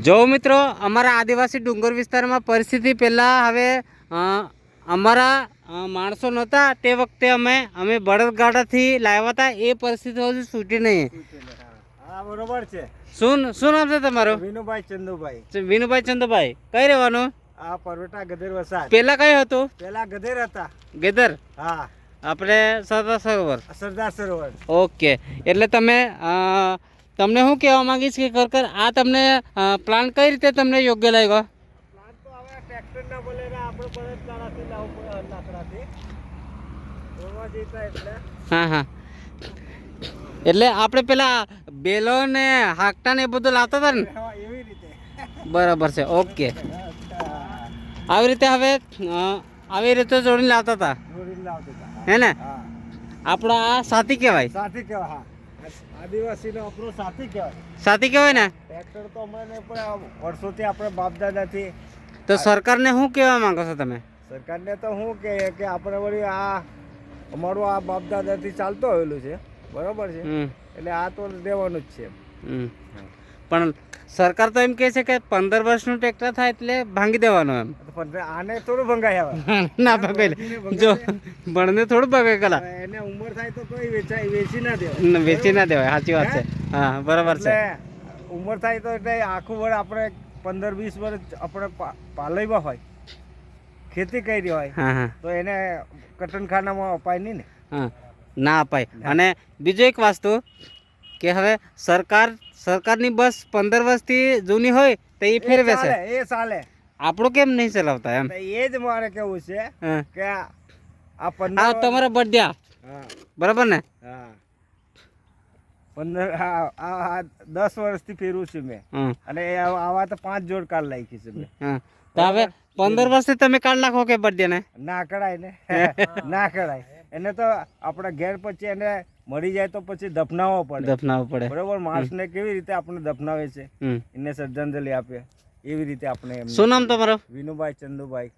જો મિત્રો અમારા આદિવાસી ડુંગર વિસ્તારમાં પરિસ્થિતિ પહેલાં હવે અમારા માણસો નહોતા તે વખતે અમે બળદગાડાથી લાવ્યા હતા એ પરિસ્થિતિ હજુ છૂટી નહીં. હા બરોબર છે. શું નામ છે તમારું? વિનુભાઈ ચંદુભાઈ. વિનુભાઈ ચંદુભાઈ. કઈ રહેવાનું? આ પરવટા ગધેર વસાડ. પેલા કઈ હતું? પેલા ગધેર હતા. ગેદર. હા આપણે સરદાર સરોવર. સરદાર સરોવર. ઓકે, એટલે તમને શું કહેવા માંગીશ કે ખરેખર આ તમને પ્લાન કઈ રીતે તમને યોગ્ય લાગ્યો? પ્લાન તો હવે ટ્રેક્ટરના બોલેરા આપણે બળદગાડાથી લાવવું પડે લાકડાથી. જોવા જતા એટલે હા એટલે આપણે પેલા બેલો ને હાકટા ને એ બધું લાવતા હતા ને? હા એવી રીતે. બરાબર છે. ઓકે, આવી રીતે હવે આવી રીતે જોડીને લાવતા હતા જોડીને લાવતા હતા. હે ને? હા આપણો આ સાથી કહેવાય. સાથી કહેવાય. હા આદિવાસીનો આપણો સાથી કહેવાય. સાથી કહેવાય ને? ટ્રેક્ટર તો હમણાં પણ વર્ષોથી આપણે બાપ દાદાથી. તો સરકારને શું કહેવા માંગો છો તમે? સરકારને તો શું કહે કે આપણે વળી આ અમારું આ બાપ દાદાથી ચાલતો આવેલું છે, બરોબર છે, એટલે આ તો દેવાનું જ છે. પણ સરકાર તો એમ કહે છે કે 15 વર્ષનું ટ્રેક્ટર થાય એટલે ભાંગી દેવાનું એમ. પણ આને થોડું ભંગાય આવે. ના ભગાય, જો બળને થોડું ભગાય કલા. એને ઉંમર થાય તો કોઈ વેચી ના દેવાય. વેચી ના દેવાય, સાચી વાત છે. હા બરાબર છે. ઉંમર થાય તો એટલે આખું વર્ષ આપણે 15-20 વર્ષ આપણે પાલયમાં હોય, ખેતી કરી હોય, તો એને કટનખાનામાં અપાય નહીં ને. હા, ના અપાય. અને બીજું એક વસ્તુ કે હવે સરકારની બસ 15 વર્ષથી જૂની હોય તો એ ફેરવે છે. એ ચાલે. આપણું કેમ નહીં ચલાવતા એમ? એ જ મારે કેવું છે કે આ 15 હા તમારા બળદિયા. બરાબર ને? હા 10 વર્ષથી ફેરવું છું મેં. અને આવા તો 5 જોડ કાર લાગી છે મેં. તો હવે 15 વર્ષથી તમે કાઢ નાખો કે બળદિયાને? ના કરાય ને. ના કરાય. એને તો આપણા ઘેર પછી એને મરી જાય તો પછી દફનાવવો પડે. બરોબર. માણસને કેવી રીતે આપણે દફનાવે છે, એને શ્રદ્ધાંજલિ આપે એવી રીતે આપણે. શું નામ તમારું? વિનુભાઈ ચંદુભાઈ.